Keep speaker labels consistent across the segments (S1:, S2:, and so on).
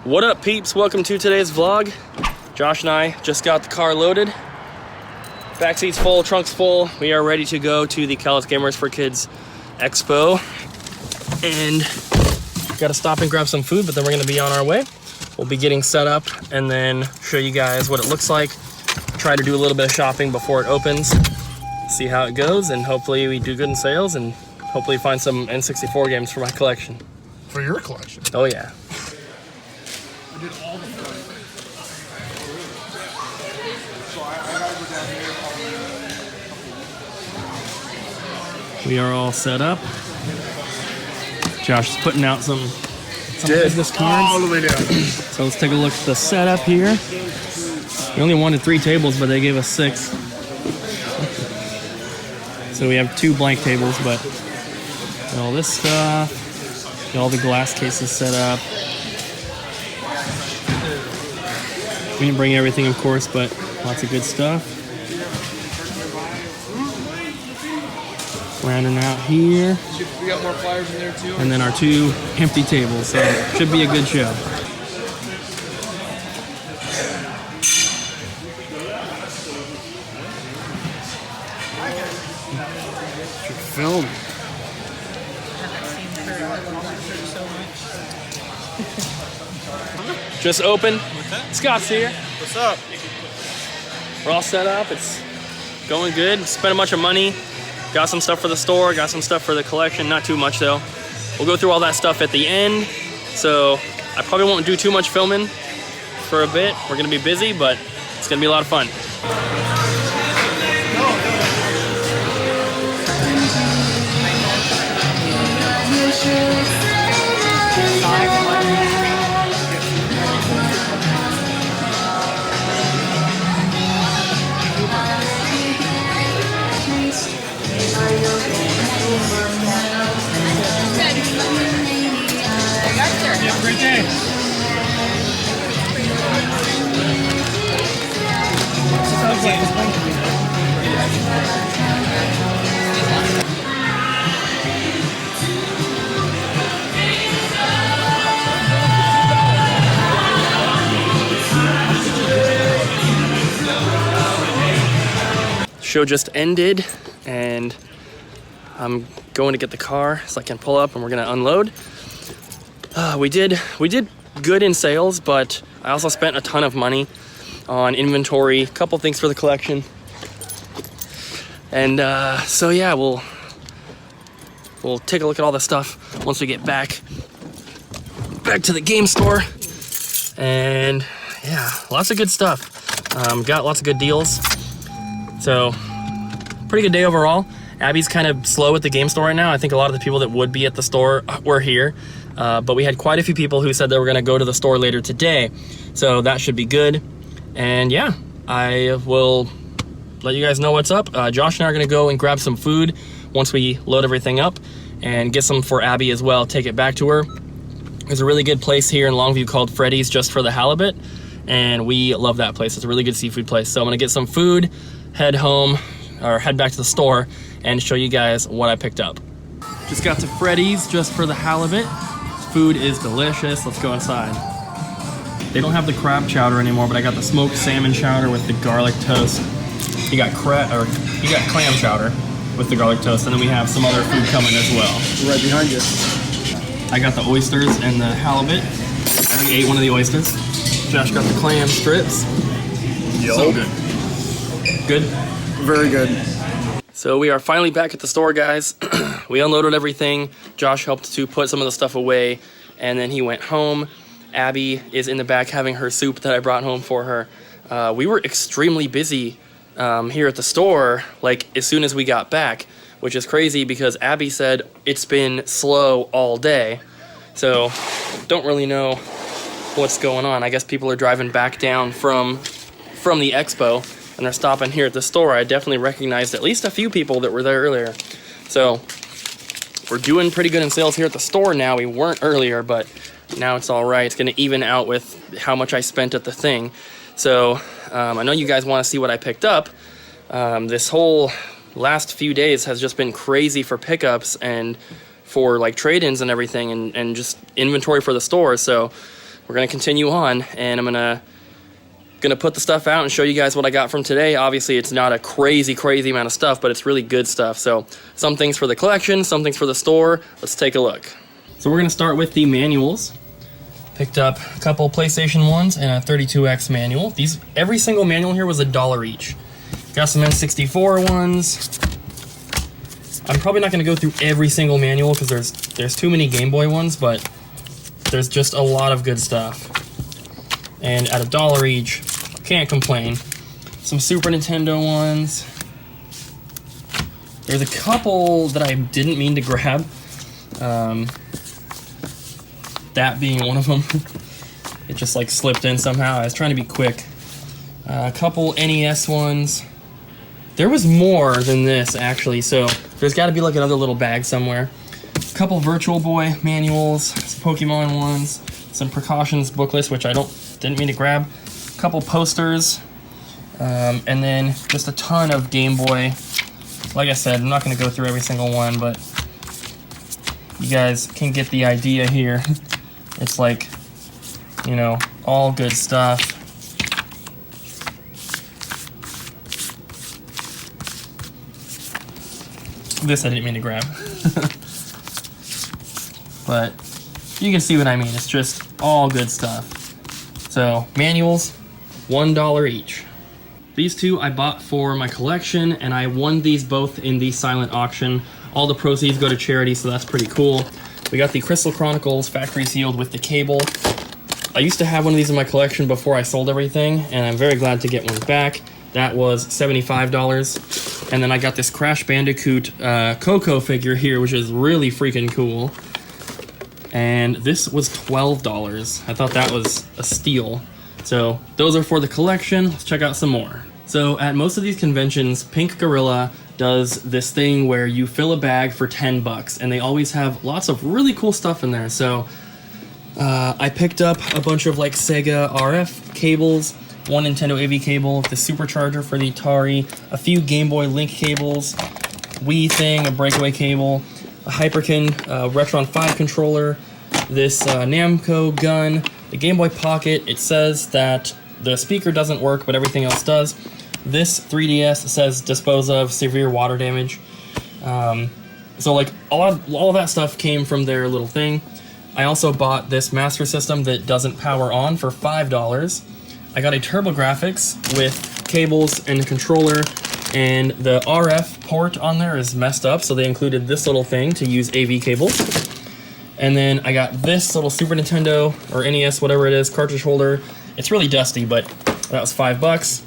S1: What up, peeps? Welcome to today's vlog. Josh and I just got the car loaded. Back seat's full, trunk's full. We are ready to go to the Cowlitz Gamers for Kids Expo. And gotta stop and grab some food, but then we're gonna be on our way. We'll be getting set up and then show you guys what it looks like. Try to do a little bit of shopping before it opens. See how it goes, and hopefully we do good in sales and hopefully find some N64 games for my collection.
S2: For your collection?
S1: Oh yeah.
S2: I did all the fun. So I gotta go down here.
S1: We are all set up. Josh is putting out some business cards.
S2: All the way down.
S1: So let's take a look at the setup here. We only wanted 3 tables, but they gave us 6. So we have 2 blank tables, but all this stuff, all the glass cases set up. We didn't bring everything, of course, but lots of good stuff. Rounding out here.
S2: We got more flyers in there too.
S1: And then our 2 empty tables, so should be a good show.
S2: Film.
S1: Just open. Scott's here.
S2: What's up?
S1: We're all set up. It's going good. Spent a bunch of money. Got some stuff for the store. Got some stuff for the collection. Not too much though. We'll go through all that stuff at the end. So I probably won't do too much filming for a bit. We're gonna be busy, but it's gonna be a lot of fun.
S3: Have a great day.
S1: Show just ended, and I'm going to get the car so I can pull up and we're gonna unload. We did good in sales, but I also spent a ton of money on inventory, a couple things for the collection. And so yeah, we'll take a look at all the stuff once we get back to the game store. And yeah, lots of good stuff. Got lots of good deals. So pretty good day overall. Abby's kind of slow at the game store right now. I think a lot of the people that would be at the store were here. But we had quite a few people who said they were gonna go to the store later today. So that should be good. And yeah, I will let you guys know what's up. Josh and I are gonna go and grab some food once we load everything up and get some for Abby as well, take it back to her. There's a really good place here in Longview called Freddy's just for the halibut. And we love that place. It's a really good seafood place. So I'm gonna get some food, head home, or head back to the store and show you guys what I picked up. Just got to Freddy's just for the halibut. Food is delicious. Let's go inside. They don't have the crab chowder anymore, but I got the smoked salmon chowder with the garlic toast. You got clam chowder with the garlic toast, and then we have some other food coming as well.
S2: Right behind you.
S1: I got the oysters and the halibut. I already ate one of the oysters. Josh got the clam strips.
S2: Yo.
S1: So good. Good?
S2: Very good.
S1: So we are finally back at the store, guys. We unloaded everything. Josh helped to put some of the stuff away, and then he went home. Abby is in the back having her soup that I brought home for her. We were extremely busy here at the store, like as soon as we got back, which is crazy because Abby said it's been slow all day. So don't really know what's going on. I guess people are driving back down from the expo and they're stopping here at the store. I definitely recognized at least a few people that were there earlier. So we're doing pretty good in sales here at the store now. We weren't earlier, but now it's all right. It's gonna even out with how much I spent at the thing. So I know you guys wanna see what I picked up. This whole last few days has just been crazy for pickups and for like trade-ins and everything, and just inventory for the store. So we're gonna continue on, and I'm gonna put the stuff out and show you guys what I got from today. Obviously, it's not a crazy amount of stuff, but it's really good stuff. So some things for the collection, some things for the store. Let's take a look. So we're gonna start with the manuals. Picked up a couple PlayStation 1s and a 32X manual. Every single manual here was $1 each. Got some N64 ones. I'm probably not gonna go through every single manual because there's too many Game Boy ones, but there's just a lot of good stuff. And at $1 each, can't complain. Some Super Nintendo ones. There's a couple that I didn't mean to grab. That being one of them. It just like slipped in somehow. I was trying to be quick. A couple NES ones. There was more than this actually, so there's got to be like another little bag somewhere. A couple Virtual Boy manuals, some Pokemon ones, some precautions booklets, which I didn't mean to grab. A couple posters, and then just a ton of Game Boy. Like I said, I'm not going to go through every single one, but you guys can get the idea here. It's like, you know, all good stuff. This I didn't mean to grab. But you can see what I mean. It's just all good stuff. So, manuals, $1 each. These two I bought for my collection, and I won these both in the silent auction. All the proceeds go to charity, so that's pretty cool. We got the Crystal Chronicles factory sealed with the cable. I used to have one of these in my collection before I sold everything, and I'm very glad to get one back. That was $75. And then I got this Crash Bandicoot Coco figure here, which is really freaking cool. And this was $12. I thought that was a steal. So those are for the collection. Let's check out some more. So at most of these conventions, Pink Gorilla does this thing where you fill a bag for $10, and they always have lots of really cool stuff in there. So I picked up a bunch of like Sega RF cables, one Nintendo AV cable, the supercharger for the Atari, a few Game Boy Link cables, Wii thing, a breakaway cable, a Hyperkin Retron 5 controller, this Namco gun, the Game Boy Pocket. It says that the speaker doesn't work, but everything else does. This 3DS says dispose of severe water damage. So like all of that stuff came from their little thing. I also bought this Master System that doesn't power on for $5. I got a TurboGrafx with cables and a controller, and the RF port on there is messed up, so they included this little thing to use AV cables. And then I got this little Super Nintendo, or NES, whatever it is, cartridge holder. It's really dusty, but that was $5.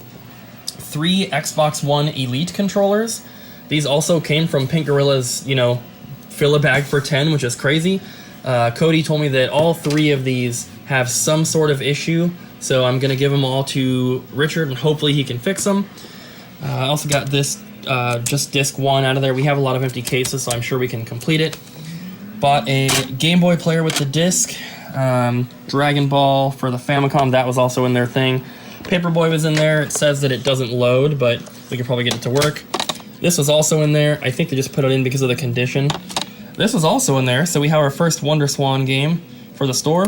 S1: 3 Xbox One Elite controllers. These also came from Pink Gorilla's, you know, fill a bag for 10, which is crazy. Cody told me that all 3 of these have some sort of issue, so I'm gonna give them all to Richard, and hopefully he can fix them. I also got this just disc 1 out of there. We have a lot of empty cases, so I'm sure we can complete it. Bought a Game Boy player with the disc. Dragon Ball for the Famicom, that was also in their thing. Paperboy was in there. It says that it doesn't load, but we could probably get it to work. This was also in there. I think they just put it in because of the condition. This was also in there, so we have our first Wonder Swan game for the store.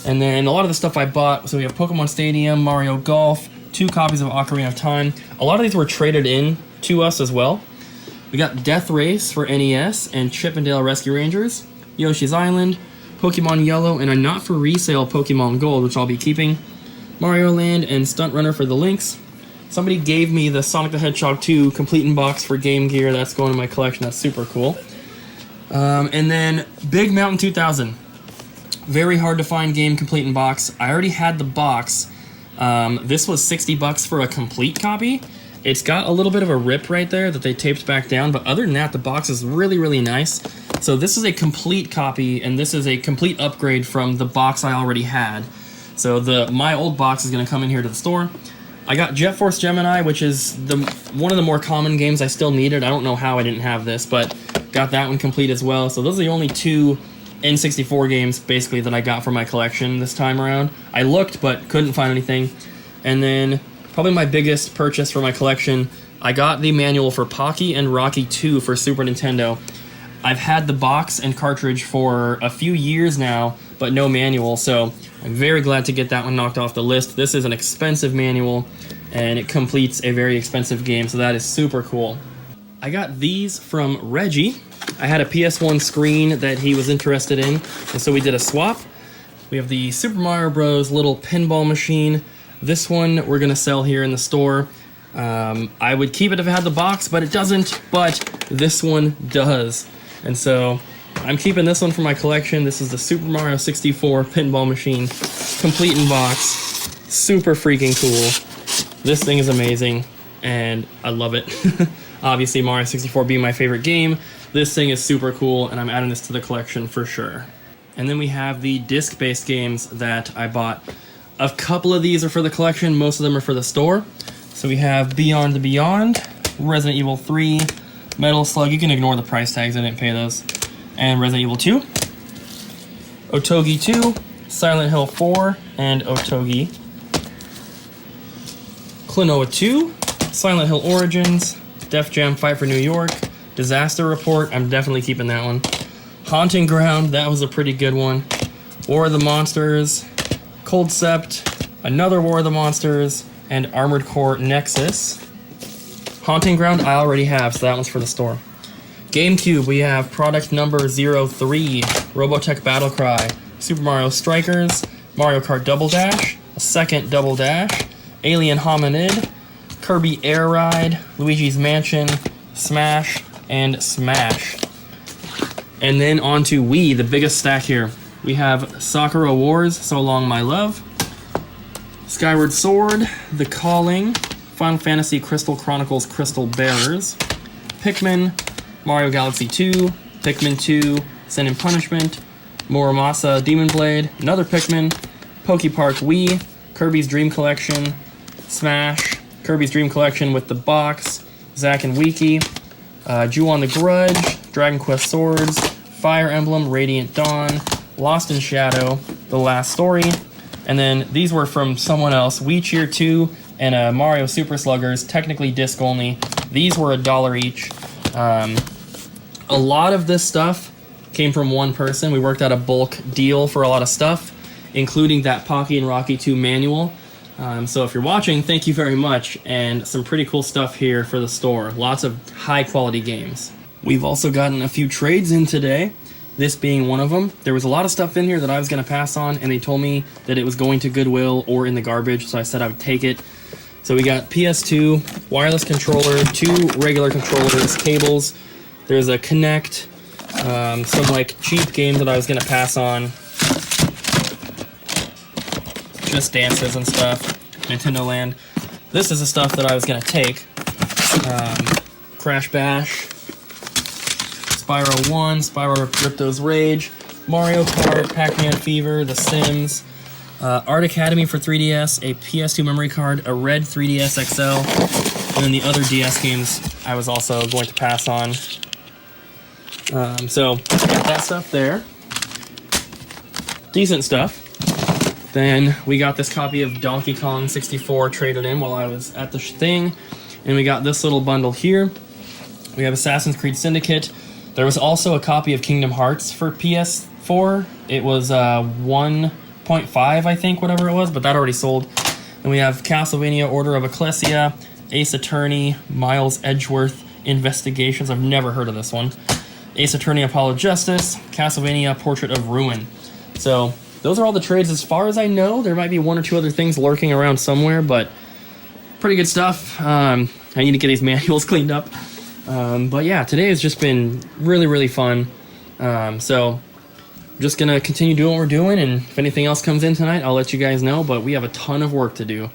S1: And then a lot of the stuff I bought, so we have Pokemon Stadium, Mario Golf, 2 copies of Ocarina of Time. A lot of these were traded in to us as well. We got Death Race for NES and Chip and Dale Rescue Rangers, Yoshi's Island, Pokemon Yellow, and a not-for-resale Pokemon Gold, which I'll be keeping. Mario Land and Stunt Runner for the Lynx. Somebody gave me the Sonic the Hedgehog 2 Complete in Box for Game Gear. That's going in my collection. That's super cool. And then Big Mountain 2000. Very hard to find game complete in box. I already had the box. This was $60 for a complete copy. It's got a little bit of a rip right there that they taped back down, but other than that, the box is really, really nice. So this is a complete copy, and this is a complete upgrade from the box I already had. So my old box is going to come in here to the store. I got Jet Force Gemini, which is one of the more common games I still needed. I don't know how I didn't have this, but got that one complete as well. So those are the only 2 N64 games, basically, that I got for my collection this time around. I looked, but couldn't find anything. And then, probably my biggest purchase for my collection, I got the manual for Pocky and Rocky 2 for Super Nintendo. I've had the box and cartridge for a few years now, but no manual. So I'm very glad to get that one knocked off the list. This is an expensive manual, and it completes a very expensive game, so that is super cool. I got these from Reggie. I had a PS1 screen that he was interested in, and so we did a swap. We have the Super Mario Bros. Little pinball machine. This one we're gonna sell here in the store. I would keep it if it had the box, but it doesn't, but this one does. And so I'm keeping this one for my collection. This is the Super Mario 64 pinball machine, complete in box. Super freaking cool. This thing is amazing, and I love it. Obviously, Mario 64 being my favorite game, this thing is super cool, and I'm adding this to the collection for sure. And then we have the disc-based games that I bought. A couple of these are for the collection, most of them are for the store. So we have Beyond the Beyond, Resident Evil 3, Metal Slug, you can ignore the price tags, I didn't pay those, and Resident Evil 2, Otogi 2, Silent Hill 4, and Otogi, Klonoa 2, Silent Hill Origins, Def Jam Fight for New York, Disaster Report, I'm definitely keeping that one, Haunting Ground, that was a pretty good one, War of the Monsters, Cold Sept, another War of the Monsters, and Armored Core Nexus. Haunting Ground I already have, so that one's for the store. GameCube, we have product number 03, Robotech Battlecry, Super Mario Strikers, Mario Kart Double Dash, a second Double Dash, Alien Hominid, Kirby Air Ride, Luigi's Mansion, Smash, and Smash. And then on to Wii, the biggest stack here. We have Sakura Wars, So Long My Love, Skyward Sword, The Calling, Final Fantasy Crystal Chronicles Crystal Bearers, Pikmin, Mario Galaxy 2, Pikmin 2, Sin and Punishment, Muramasa Demon Blade, another Pikmin, Poke Park Wii, Kirby's Dream Collection, Smash, Kirby's Dream Collection with the box, Zack and Wiki, Ju-On the Grudge, Dragon Quest Swords, Fire Emblem, Radiant Dawn, Lost in Shadow, The Last Story, and then these were from someone else, Wii Cheer 2 and Mario Super Sluggers, technically disc only. These were $1 each. A lot of this stuff came from one person. We worked out a bulk deal for a lot of stuff, including that Pocky and Rocky 2 manual. So if you're watching, thank you very much, and some pretty cool stuff here for the store. Lots of high quality games. We've also gotten a few trades in today, this being one of them. There was a lot of stuff in here that I was going to pass on, and they told me that it was going to Goodwill or in the garbage, so I said I would take it. So we got PS2, wireless controller, 2 regular controllers, cables. There's a Kinect, some like cheap games that I was going to pass on. Just dances and stuff, Nintendo Land. This is the stuff that I was going to take. Crash Bash, Spyro 1, Spyro Ripto's Rage, Mario Kart, Pac-Man Fever, The Sims, Art Academy for 3DS, a PS2 memory card, a red 3DS XL, and then the other DS games I was also going to pass on. So, got that stuff there. Decent stuff. Then we got this copy of Donkey Kong 64 traded in while I was at the thing, and we got this little bundle here. We have Assassin's Creed Syndicate. There was also a copy of Kingdom Hearts for PS4. It was 1.5, I think, whatever it was, but that already sold. And we have Castlevania Order of Ecclesia, Ace Attorney, Miles Edgeworth Investigations. I've never heard of this one. Ace Attorney Apollo Justice, Castlevania Portrait of Ruin. So those are all the trades as far as I know. There might be 1 or 2 other things lurking around somewhere, but pretty good stuff. I need to get these manuals cleaned up. But yeah, today has just been really, really fun. So I'm just going to continue doing what we're doing, and if anything else comes in tonight, I'll let you guys know, but we have a ton of work to do.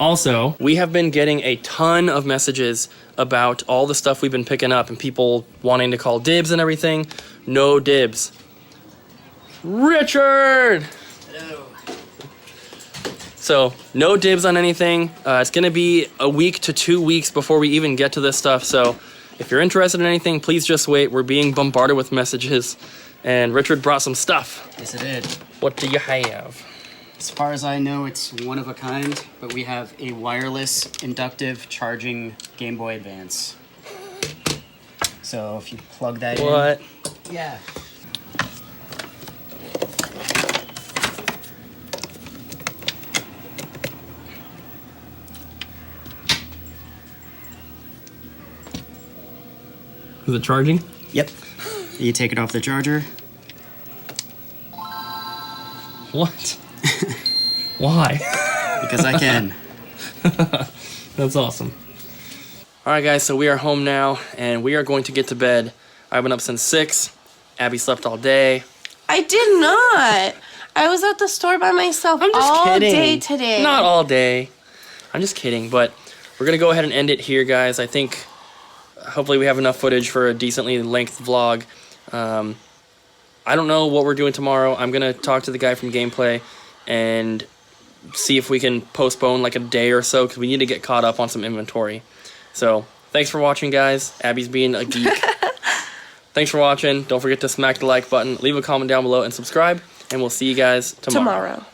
S1: Also, we have been getting a ton of messages about all the stuff we've been picking up and people wanting to call dibs and everything. No dibs. Richard!
S3: Hello.
S1: So, no dibs on anything. It's going to be a week to 2 weeks before we even get to this stuff, so if you're interested in anything, please just wait. We're being bombarded with messages, and Richard brought some stuff.
S3: Yes, I did.
S1: What do you have?
S3: As far as I know, it's one of a kind, but we have a wireless inductive charging Game Boy Advance. So if you plug that in...
S1: What?
S3: Yeah.
S1: Is it charging?
S3: Yep. You take it off the charger.
S1: What? Why?
S3: Because I can.
S1: That's awesome. All right, guys, so we are home now, and we are going to get to bed. I've been up since 6. Abby slept all day.
S4: I did not. I was at the store by myself
S1: I'm just
S4: all
S1: kidding.
S4: day today.
S1: Not all day. I'm just kidding, but we're going to go ahead and end it here, guys. I think hopefully we have enough footage for a decently length vlog. I don't know what we're doing tomorrow. I'm going to talk to the guy from Gameplay and see if we can postpone like a day or so because we need to get caught up on some inventory. So thanks for watching, guys. Abby's being a geek. Thanks for watching. Don't forget to smack the like button, leave a comment down below, and subscribe. And we'll see you guys tomorrow.